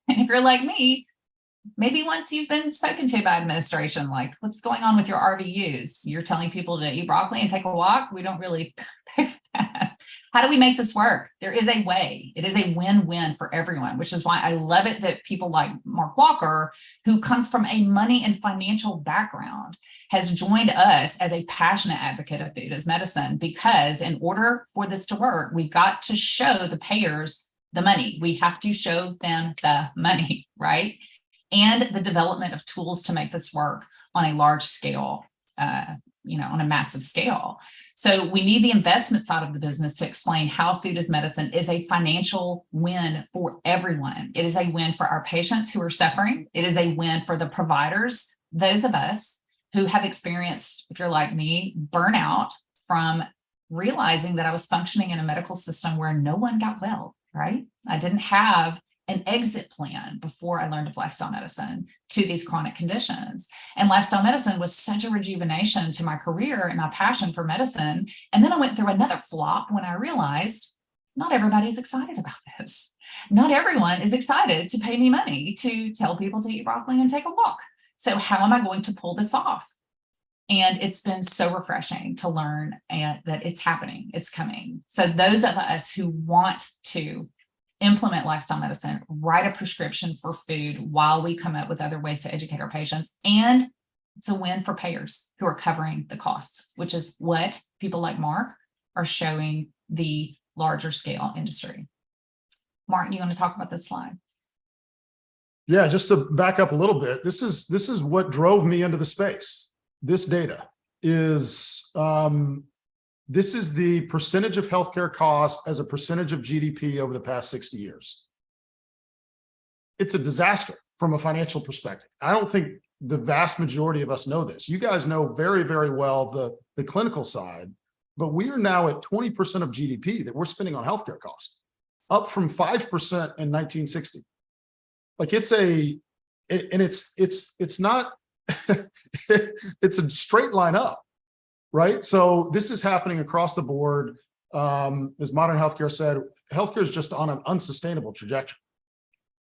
Speaker 1: And if you're like me, maybe once you've been spoken to by administration, like what's going on with your RVUs? You're telling people to eat broccoli and take a walk. We don't really pay for that. How do we make this work? There is a way. It is a win-win for everyone, which is why I love it that people like Mark Walker, who comes from a money and financial background, has joined us as a passionate advocate of food as medicine, because in order for this to work, we've got to show the payers the money. We have to show them the money, right? And the development of tools to make this work on a large scale, on a massive scale. So we need the investment side of the business to explain how food as medicine is a financial win for everyone. It is a win for our patients who are suffering. It is a win for the providers, those of us who have experienced, if you're like me, burnout from realizing that I was functioning in a medical system where no one got well, right? I didn't have an exit plan before I learned of lifestyle medicine to these chronic conditions. And lifestyle medicine was such a rejuvenation to my career and my passion for medicine. And then I went through another flop when I realized not everybody's excited about this. Not everyone is excited to pay me money to tell people to eat broccoli and take a walk. So how am I going to pull this off? And it's been so refreshing to learn that it's happening, it's coming. So those of us who want to implement lifestyle medicine, write a prescription for food while we come up with other ways to educate our patients. And it's a win for payers who are covering the costs, which is what people like Mark are showing the larger scale industry. Mark, you want to talk about this slide?
Speaker 2: Yeah, just to back up a little bit, this is what drove me into the space. This data is this is the percentage of healthcare cost as a percentage of GDP over the past 60 years. It's a disaster from a financial perspective. I don't think the vast majority of us know this. You guys know very, very well the clinical side, but we are now at 20% of GDP that we're spending on healthcare costs, up from 5% in 1960. Like it's not, it's a straight line up. Right. So this is happening across the board. As Modern Healthcare said, healthcare is just on an unsustainable trajectory.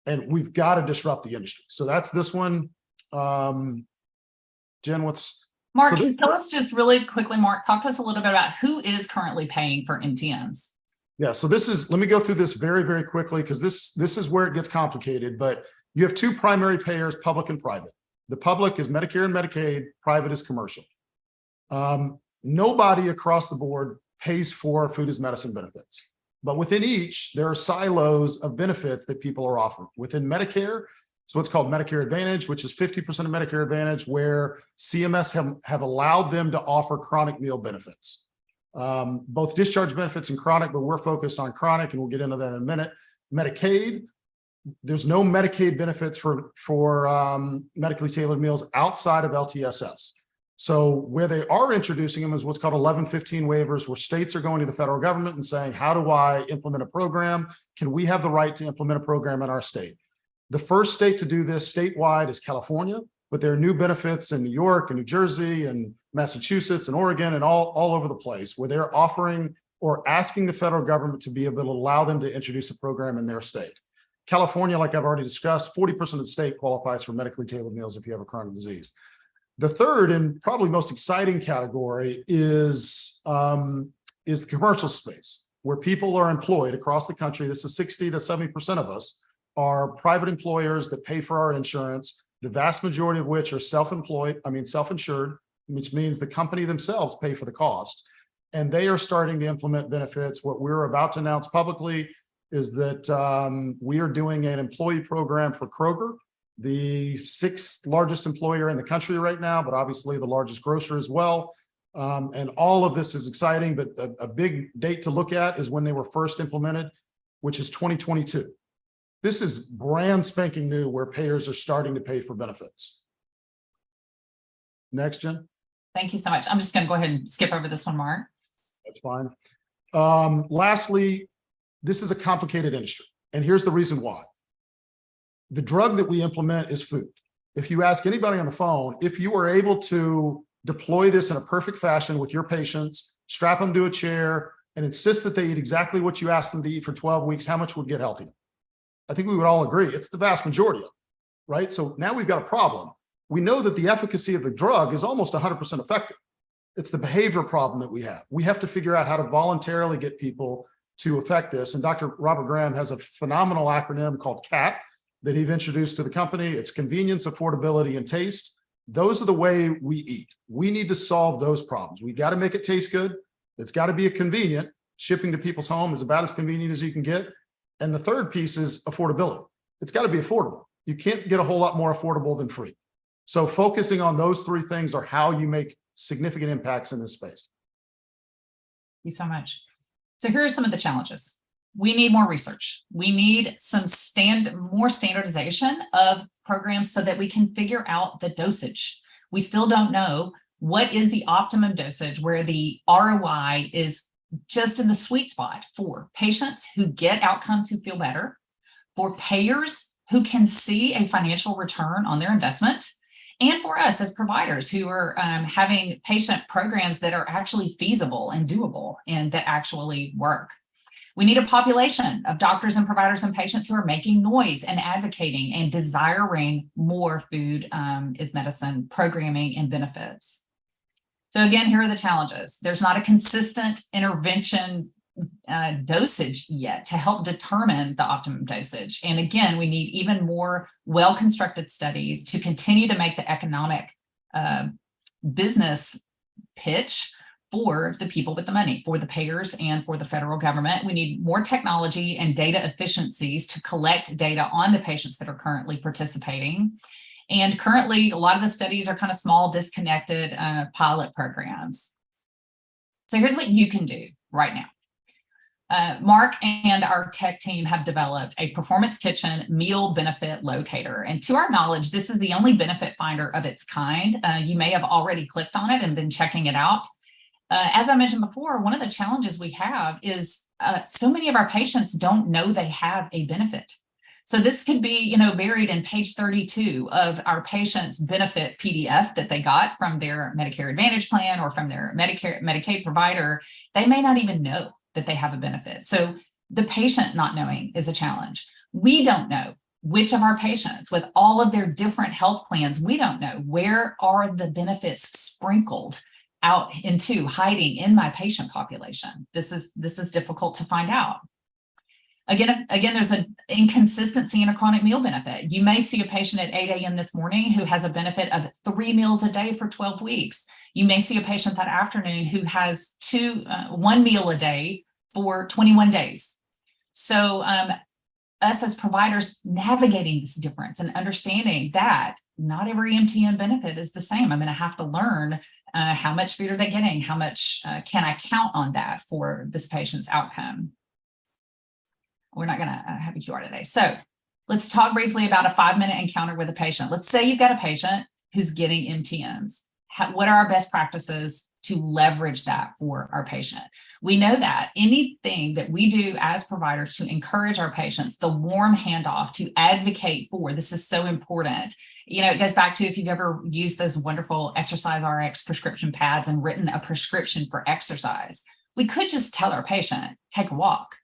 Speaker 2: And we've got to disrupt the industry. So that's this one. Jen, what's
Speaker 1: Mark, tell us just really quickly, Mark, talk to us a little bit about who is currently paying for MTMs.
Speaker 2: Yeah, so let me go through this very, very quickly, because this is where it gets complicated. But you have two primary payers, public and private. The public is Medicare and Medicaid, private is commercial. Nobody across the board pays for food as medicine benefits, but within each, there are silos of benefits that people are offered. Within Medicare, it's what's called Medicare Advantage, which is 50% of Medicare Advantage, where CMS have allowed them to offer chronic meal benefits, both discharge benefits and chronic, but we're focused on chronic, and we'll get into that in a minute. Medicaid, there's no Medicaid benefits for medically tailored meals outside of LTSS. So where they are introducing them is what's called 1115 waivers, where states are going to the federal government and saying, how do I implement a program? Can we have the right to implement a program in our state? The first state to do this statewide is California, but there are new benefits in New York and New Jersey and Massachusetts and Oregon and all over the place, where they're offering or asking the federal government to be able to allow them to introduce a program in their state. California, like I've already discussed, 40% of the state qualifies for medically tailored meals if you have a chronic disease. The third and probably most exciting category is the commercial space, where people are employed across the country. This is 60 to 70% of us are private employers that pay for our insurance, the vast majority of which are self-insured, which means the company themselves pay for the cost. And they are starting to implement benefits. What we're about to announce publicly is that we are doing an employee program for Kroger, the 6th largest employer in the country right now, but obviously the largest grocer as well. And all of this is exciting, but a big date to look at is when they were first implemented, which is 2022. This is brand spanking new, where payers are starting to pay for benefits. Next, Jen.
Speaker 1: Thank you so much. I'm just going to go ahead and skip over this one, Mark.
Speaker 2: That's fine. Lastly, this is a complicated industry, and here's the reason why. The drug that we implement is food. If you ask anybody on the phone, if you were able to deploy this in a perfect fashion with your patients, strap them to a chair and insist that they eat exactly what you asked them to eat for 12 weeks, how much would get healthier? I think we would all agree it's the vast majority of it, right? So now we've got a problem. We know that the efficacy of the drug is almost 100% effective. It's the behavior problem that we have. We have to figure out how to voluntarily get people to affect this. And Dr. Robert Graham has a phenomenal acronym called CAT that he's introduced to the company. It's convenience, affordability, and taste. Those are the way we eat. We need to solve those problems. We got to make it taste good. It's got to be convenient. Shipping to people's home is about as convenient as you can get. And the third piece is affordability. It's got to be affordable. You can't get a whole lot more affordable than free. So focusing on those three things are how you make significant impacts in this space.
Speaker 1: Thank you so much. So here are some of the challenges. We need more research. We need some more standardization of programs so that we can figure out the dosage. We still don't know what is the optimum dosage where the ROI is just in the sweet spot for patients who get outcomes, who feel better, for payers who can see a financial return on their investment, and for us as providers who are having patient programs that are actually feasible and doable and that actually work. We need a population of doctors and providers and patients who are making noise and advocating and desiring more food is medicine programming and benefits. So again, here are the challenges. There's not a consistent intervention dosage yet to help determine the optimum dosage. And again, we need even more well-constructed studies to continue to make the economic business pitch for the people with the money, for the payers and for the federal government. We need more technology and data efficiencies to collect data on the patients that are currently participating. And currently, a lot of the studies are kind of small, disconnected pilot programs. So here's what you can do right now. Mark and our tech team have developed a Performance Kitchen meal benefit locator. And to our knowledge, this is the only benefit finder of its kind. You may have already clicked on it and been checking it out. As I mentioned before, one of the challenges we have is so many of our patients don't know they have a benefit. So this could be, buried in page 32 of our patient's benefit PDF that they got from their Medicare Advantage plan or from their Medicaid provider. They may not even know that they have a benefit. So the patient not knowing is a challenge. We don't know which of our patients with all of their different health plans, we don't know where are the benefits sprinkled out into hiding in my patient population. This is difficult to find out. Again, there's an inconsistency in a chronic meal benefit. You may see a patient at 8 a.m. this morning who has a benefit of 3 meals a day for 12 weeks. You may see a patient that afternoon who has 1 meal a day for 21 days. So us as providers navigating this difference and understanding that not every MTM benefit is the same. I'm going to have to learn how much food are they getting? How much can I count on that for this patient's outcome? We're not going to have a QR today. So let's talk briefly about a 5-minute encounter with a patient. Let's say you've got a patient who's getting MTMs. What are our best practices to leverage that for our patient? We know that anything that we do as providers to encourage our patients, the warm handoff to advocate for, this is so important. It goes back to if you've ever used those wonderful Exercise RX prescription pads and written a prescription for exercise. We could just tell our patient, take a walk.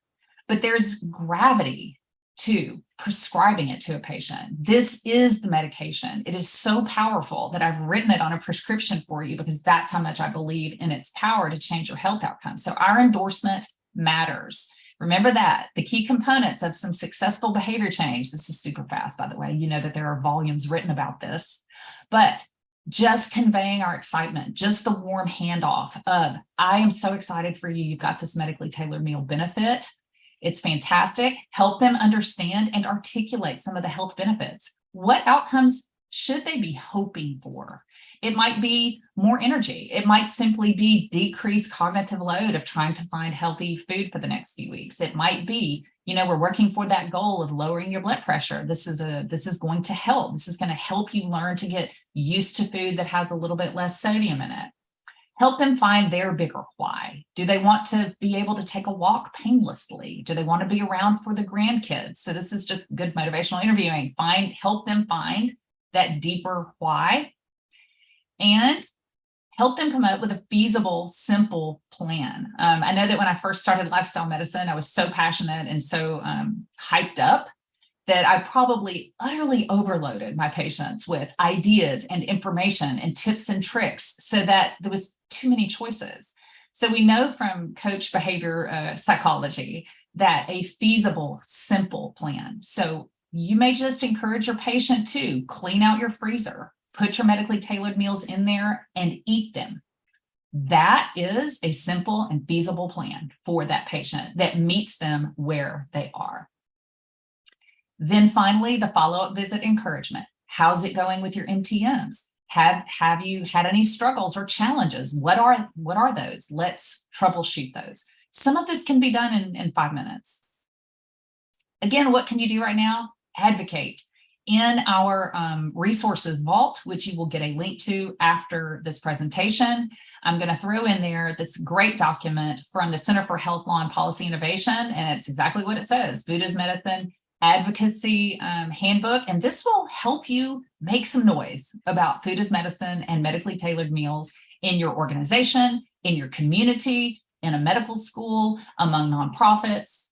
Speaker 1: But there's gravity to prescribing it to a patient. This is the medication. It is so powerful that I've written it on a prescription for you because that's how much I believe in its power to change your health outcomes. So our endorsement matters. Remember that. The key components of some successful behavior change, this is super fast, by the way. You know that there are volumes written about this, but just conveying our excitement, just the warm handoff of, I am so excited for you. You've got this medically tailored meal benefit. It's fantastic. Help them understand and articulate some of the health benefits. What outcomes should they be hoping for? It might be more energy. It might simply be decreased cognitive load of trying to find healthy food for the next few weeks. It might be, we're working for that goal of lowering your blood pressure. This is going to help. This is going to help you learn to get used to food that has a little bit less sodium in it. Help them find their bigger why. Do they want to be able to take a walk painlessly? Do they want to be around for the grandkids? So this is just good motivational interviewing. Help them find that deeper why, and help them come up with a feasible, simple plan. I know that when I first started lifestyle medicine, I was so passionate and so hyped up that I probably utterly overloaded my patients with ideas and information and tips and tricks so that there was too many choices. So we know from coach behavior psychology that a feasible, simple plan. So you may just encourage your patient to clean out your freezer, put your medically tailored meals in there and eat them. That is a simple and feasible plan for that patient that meets them where they are. Then finally, the follow-up visit encouragement. How's it going with your MTMs? Have you had any struggles or challenges? What are those? Let's troubleshoot those. Some of this can be done in 5 minutes. Again, what can you do right now? Advocate. In our resources vault, which you will get a link to after this presentation, I'm going to throw in there this great document from the Center for Health Law and Policy Innovation, and it's exactly what it says, Food as Medicine Advocacy Handbook, and this will help you make some noise about food as medicine and medically tailored meals in your organization, in your community, in a medical school, among nonprofits.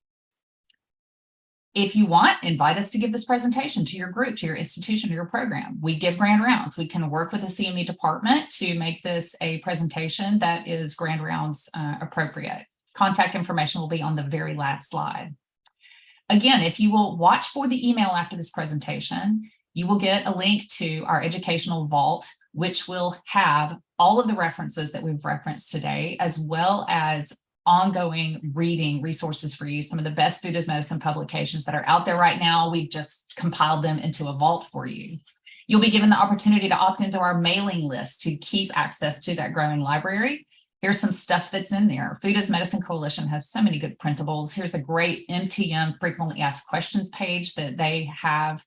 Speaker 1: If you want, invite us to give this presentation to your group, to your institution, to your program. We give grand rounds. We can work with the CME department to make this a presentation that is grand rounds appropriate. Contact information will be on the very last slide. Again, if you will watch for the email after this presentation, you will get a link to our educational vault, which will have all of the references that we've referenced today, as well as ongoing reading resources for you. Some of the best food as medicine publications that are out there right now, we've just compiled them into a vault for you. You'll be given the opportunity to opt into our mailing list to keep access to that growing library. Here's some stuff that's in there. Food as Medicine Coalition has so many good printables. Here's a great MTM frequently asked questions page that they have.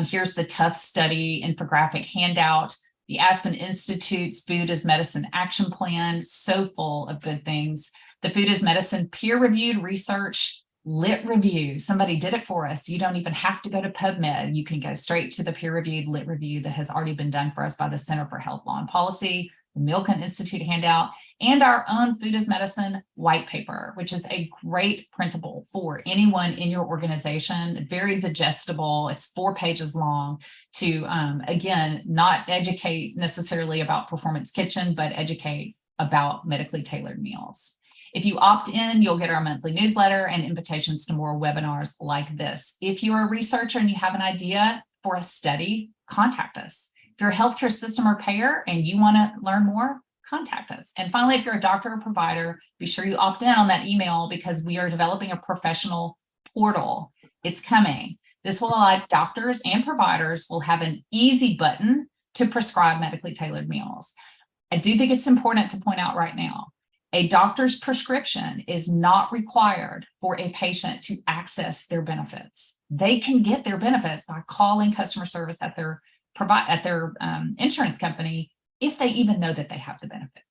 Speaker 1: Here's the Tough Study infographic handout, the Aspen Institute's Food as Medicine Action Plan, so full of good things. The Food as Medicine peer-reviewed research lit review. Somebody did it for us. You don't even have to go to PubMed. You can go straight to the peer-reviewed lit review that has already been done for us by the Center for Health Law and Policy, the Milken Institute handout, and our own Food as Medicine white paper, which is a great printable for anyone in your organization, very digestible. It's 4 pages long to, again, not educate necessarily about Performance Kitchen, but educate about medically tailored meals. If you opt in, you'll get our monthly newsletter and invitations to more webinars like this. If you're a researcher and you have an idea for a study, contact us. If you're a healthcare system or payer and you want to learn more, contact us. And finally, if you're a doctor or provider, be sure you opt in on that email because we are developing a professional portal. It's coming. This will allow doctors and providers will have an easy button to prescribe medically tailored meals. I do think it's important to point out right now, a doctor's prescription is not required for a patient to access their benefits. They can get their benefits by calling customer service at their insurance company if they even know that they have the benefit.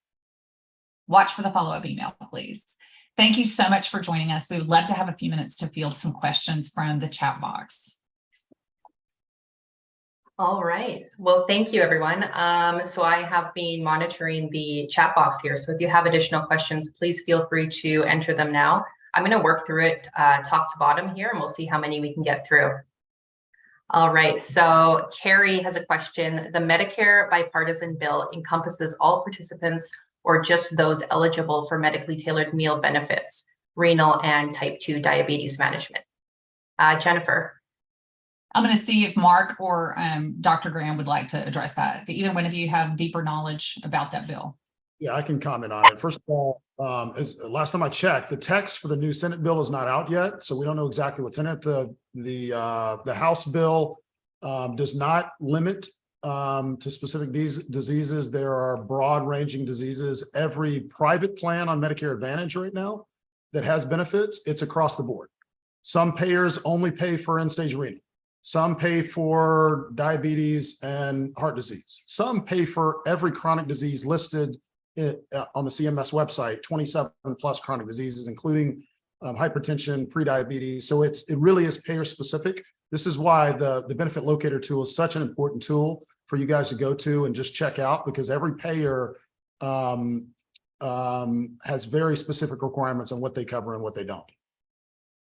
Speaker 1: Watch for the follow-up email, please. Thank you so much for joining us. We would love to have a few minutes to field some questions from the chat box.
Speaker 4: All right. Well, thank you, everyone. So I have been monitoring the chat box here. So if you have additional questions, please feel free to enter them now. I'm going to work through it top to bottom here, and we'll see how many we can get through. All right. So Carrie has a question. The Medicare bipartisan bill encompasses all participants or just those eligible for medically tailored meal benefits, renal and type 2 diabetes management? Jennifer.
Speaker 1: I'm going to see if Mark or Dr. Graham would like to address that. Either one of you have deeper knowledge about that bill.
Speaker 2: Yeah, I can comment on it. First of all, last time I checked, the text for the new Senate bill is not out yet, so we don't know exactly what's in it. The House bill does not limit to specific diseases. There are broad-ranging diseases. Every private plan on Medicare Advantage right now that has benefits, it's across the board. Some payers only pay for end-stage renal. Some pay for diabetes and heart disease. Some pay for every chronic disease listed on the CMS website, 27 plus chronic diseases, including hypertension, prediabetes. So it really is payer specific. This is why the benefit locator tool is such an important tool for you guys to go to and just check out, because every payer has very specific requirements on what they cover and what they don't.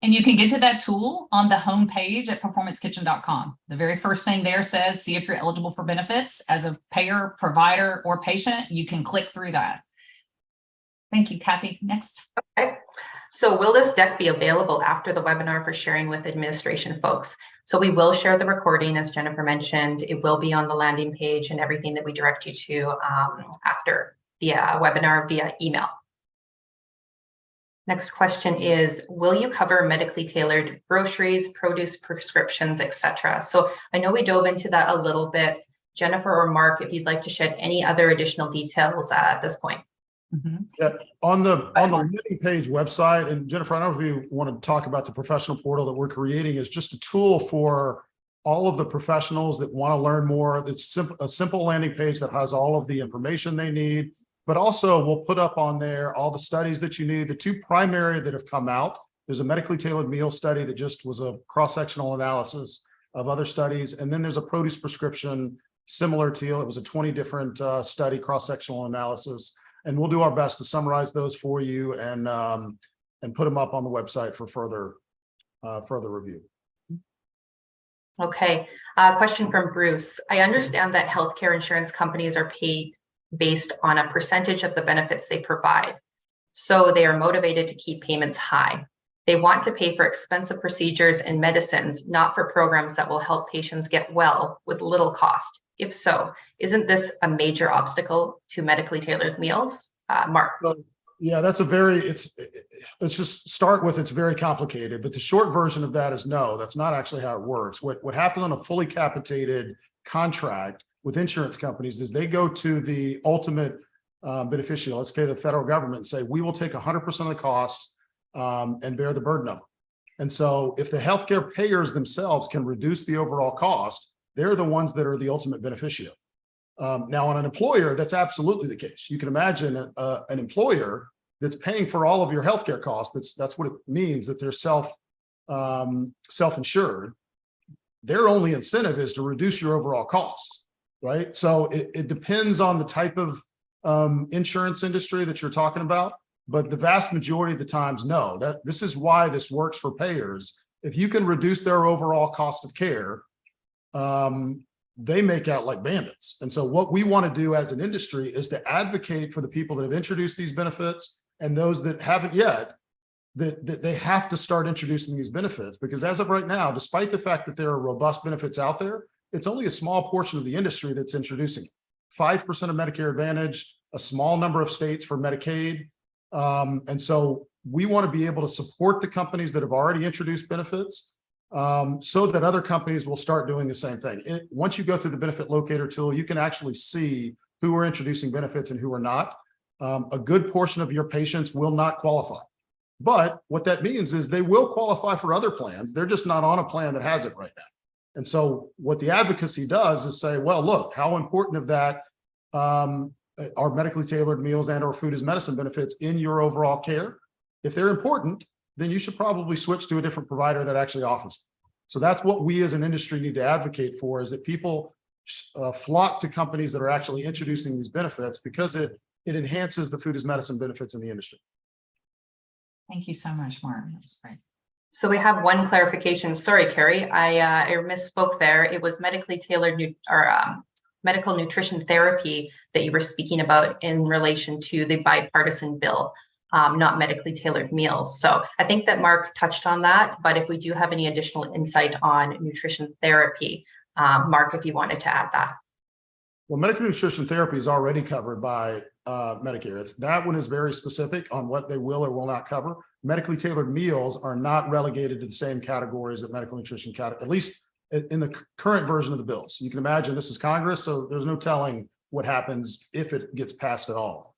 Speaker 1: And you can get to that tool on the homepage at performancekitchen.com. The very first thing there says, see if you're eligible for benefits. As a payer, provider, or patient, you can click through that. Thank you, Kathy. Next.
Speaker 4: Okay. So will this deck be available after the webinar for sharing with administration folks? So we will share the recording, as Jennifer mentioned. It will be on the landing page and everything that we direct you to after the webinar via email. Next question is, will you cover medically tailored groceries, produce, prescriptions, etc.? So I know we dove into that a little bit. Jennifer or Mark, if you'd like to shed any other additional details at this point.
Speaker 2: Yeah, on the landing page website, and Jennifer, I don't know if you want to talk about the professional portal that we're creating. Is just a tool for all of the professionals that want to learn more. It's a simple landing page that has all of the information they need, but also we'll put up on there all the studies that you need. The two primary that have come out, there's a medically tailored meal study that just was a cross-sectional analysis of other studies. And then there's a produce prescription similar to it was a 20 different study cross-sectional analysis. And we'll do our best to summarize those for you and put them up on the website for further review.
Speaker 4: Okay, question from Bruce. I understand that healthcare insurance companies are paid based on a percentage of the benefits they provide. So they are motivated to keep payments high. They want to pay for expensive procedures and medicines, not for programs that will help patients get well with little cost. If so, isn't this a major obstacle to medically tailored meals? Mark.
Speaker 2: Yeah, that's let's just start with, it's very complicated, but the short version of that is no, that's not actually how it works. What happens on a fully capitated contract with insurance companies is they go to the ultimate beneficiary, let's say the federal government, and say, we will take 100% of the cost and bear the burden of it. And so if the healthcare payers themselves can reduce the overall cost, they're the ones that are the ultimate beneficiary. Now, on an employer, that's absolutely the case. You can imagine an employer that's paying for all of your healthcare costs. That's what it means, that they're self-insured. Their only incentive is to reduce your overall costs, right? So it depends on the type of insurance industry that you're talking about, but the vast majority of the times, no. This is why this works for payers. If you can reduce their overall cost of care, they make out like bandits. And so what we want to do as an industry is to advocate for the people that have introduced these benefits and those that haven't yet, that they have to start introducing these benefits, because as of right now, despite the fact that there are robust benefits out there, it's only a small portion of the industry that's introducing it. 5% of Medicare Advantage, a small number of states for Medicaid. And so we want to be able to support the companies that have already introduced benefits, so that other companies will start doing the same thing. Once you go through the benefit locator tool, you can actually see who are introducing benefits and who are not. A good portion of your patients will not qualify. But what that means is they will qualify for other plans. They're just not on a plan that has it right now. And so what the advocacy does is say, well, look, how important of that are medically tailored meals and or food as medicine benefits in your overall care? If they're important, then you should probably switch to a different provider that actually offers them. So that's what we as an industry need to advocate for, is that people flock to companies that are actually introducing these benefits, because it enhances the food as medicine benefits in the industry.
Speaker 1: Thank you so much, Mark. That was great.
Speaker 4: So we have one clarification. Sorry, Carrie, I misspoke there. It was medically tailored medical nutrition therapy that you were speaking about in relation to the bipartisan bill. Not medically tailored meals. So I think that Mark touched on that, but if we do have any additional insight on nutrition therapy, Mark, if you wanted to add that.
Speaker 2: Well, medical nutrition therapy is already covered by Medicare. That one is very specific on what they will or will not cover. Medically tailored meals are not relegated to the same categories that medical nutrition at least in the current version of the bill. So you can imagine this is Congress, so there's no telling what happens if it gets passed at all.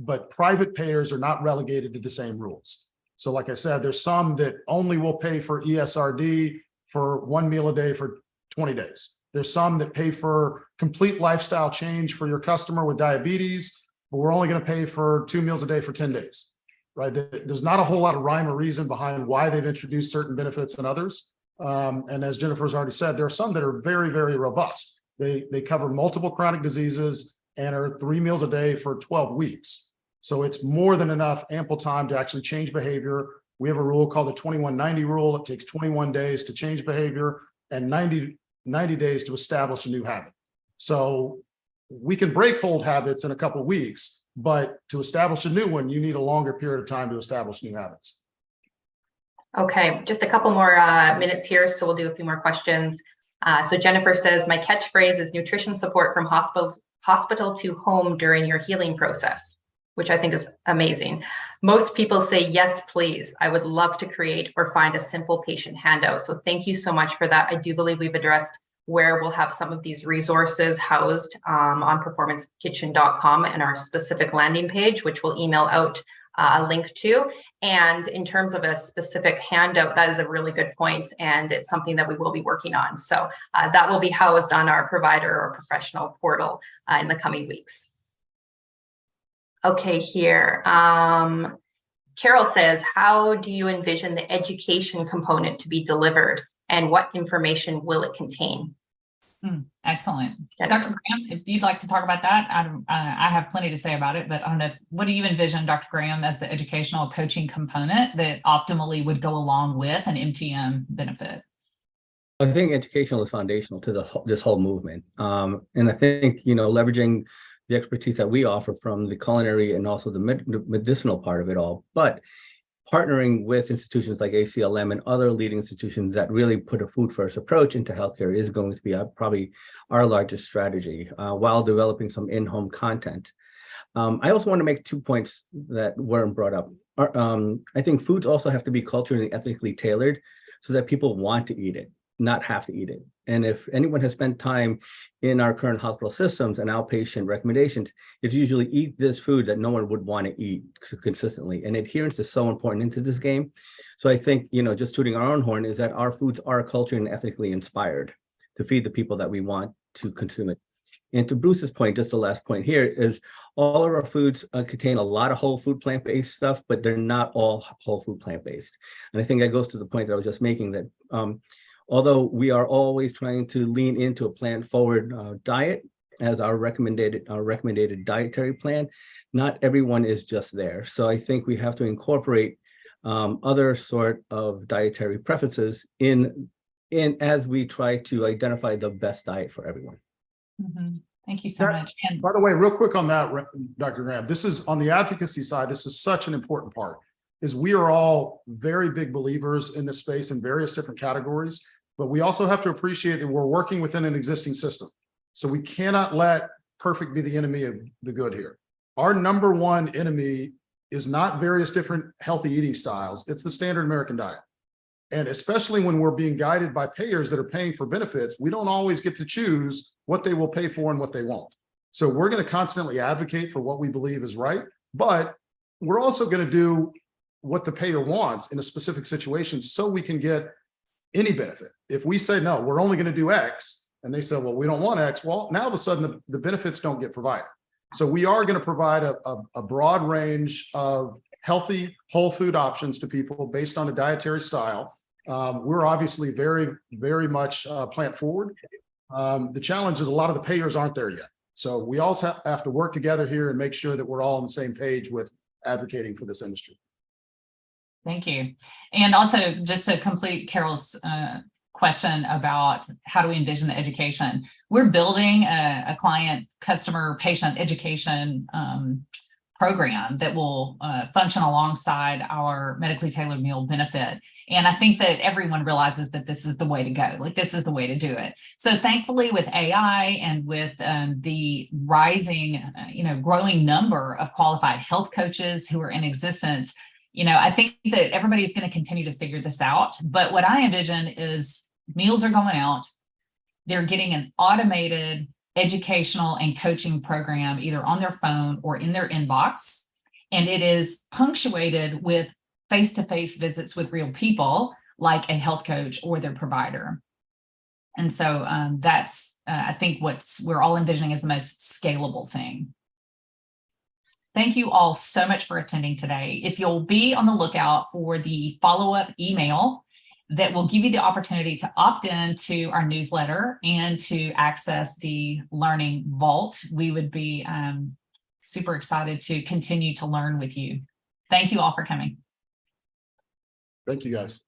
Speaker 2: But private payers are not relegated to the same rules. So like I said, there's some that only will pay for ESRD for one meal a day for 20 days. There's some that pay for complete lifestyle change for your customer with diabetes, but we're only going to pay for 2 meals a day for 10 days, right? There's not a whole lot of rhyme or reason behind why they've introduced certain benefits and others. And as Jennifer's already said, there are some that are very, very robust. They cover multiple chronic diseases and are 3 meals a day for 12 weeks. So it's more than enough ample time to actually change behavior. We have a rule called the 2190 rule. It takes 21 days to change behavior and 90 days to establish a new habit. So we can break old habits in a couple of weeks, but to establish a new one, you need a longer period of time to establish new habits.
Speaker 4: Okay, just a couple more minutes here, so we'll do a few more questions. So Jennifer says, my catchphrase is nutrition support from hospital to home during your healing process, which I think is amazing. Most people say, yes, please. I would love to create or find a simple patient handout. So thank you so much for that. I do believe we've addressed where we'll have some of these resources housed on performancekitchen.com and our specific landing page, which we'll email out a link to. And in terms of a specific handout, that is a really good point, and it's something that we will be working on. So that will be housed on our provider or professional portal in the coming weeks. Okay, here. Carol says, how do you envision the education component to be delivered, and what information will it contain?
Speaker 1: Excellent. Dr. Graham, if you'd like to talk about that, I have plenty to say about it, but I don't know, what do you envision, Dr. Graham, as the educational coaching component that optimally would go along with an MTM benefit?
Speaker 3: I think educational is foundational to this whole movement. And I think, leveraging the expertise that we offer from the culinary and also the medicinal part of it all, but partnering with institutions like ACLM and other leading institutions that really put a food first approach into healthcare is going to be probably our largest strategy, while developing some in-home content. I also want to make 2 points that weren't brought up. I think foods also have to be culturally and ethically tailored so that people want to eat it, not have to eat it. And if anyone has spent time in our current hospital systems and outpatient recommendations, it's usually eat this food that no one would want to eat consistently. And adherence is so important into this game. So I think, just tooting our own horn is that our foods are culturally and ethically inspired to feed the people that we want to consume it. And to Bruce's point, just the last point here is all of our foods contain a lot of whole food plant-based stuff, but they're not all whole food plant-based. And I think that goes to the point that I was just making, that although we are always trying to lean into a plant-forward diet as our recommended dietary plan, not everyone is just there. So I think we have to incorporate other sort of dietary preferences in as we try to identify the best diet for everyone.
Speaker 1: Mm-hmm. Thank you so much. And
Speaker 2: by the way, real quick on that, Dr. Graham, this is on the advocacy side. This is such an important part, is we are all very big believers in this space in various different categories, but we also have to appreciate that we're working within an existing system. So we cannot let perfect be the enemy of the good here. Our number one enemy is not various different healthy eating styles. It's the standard American diet. And especially when we're being guided by payers that are paying for benefits, we don't always get to choose what they will pay for and what they won't. So we're going to constantly advocate for what we believe is right, but we're also going to do what the payer wants in a specific situation so we can get any benefit. If we say, no, we're only going to do X, and they say, well, we don't want X, well, now all of a sudden the benefits don't get provided. So we are going to provide a broad range of healthy whole food options to people based on a dietary style. We're obviously very, very much plant forward. The challenge is a lot of the payers aren't there yet. So we also have to work together here and make sure that we're all on the same page with advocating for this industry.
Speaker 1: thank you. And also, just to complete Carol's question about how do we envision the education, we're building a client, customer, patient education program that will function alongside our medically tailored meal benefit. And I think that everyone realizes that this is the way to go, like this is the way to do it. So thankfully with AI and with the rising, growing number of qualified health coaches who are in existence, I think that everybody's going to continue to figure this out. But what I envision is meals are going out. They're getting an automated educational and coaching program either on their phone or in their inbox. And it is punctuated with face-to-face visits with real people like a health coach or their provider. And so that's, I think we're all envisioning as the most scalable thing. Thank you all so much for attending today. If you'll be on the lookout for the follow-up email that will give you the opportunity to opt in to our newsletter and to access the Learning Vault, we would be super excited to continue to learn with you. Thank you all for coming.
Speaker 2: Thank you, guys.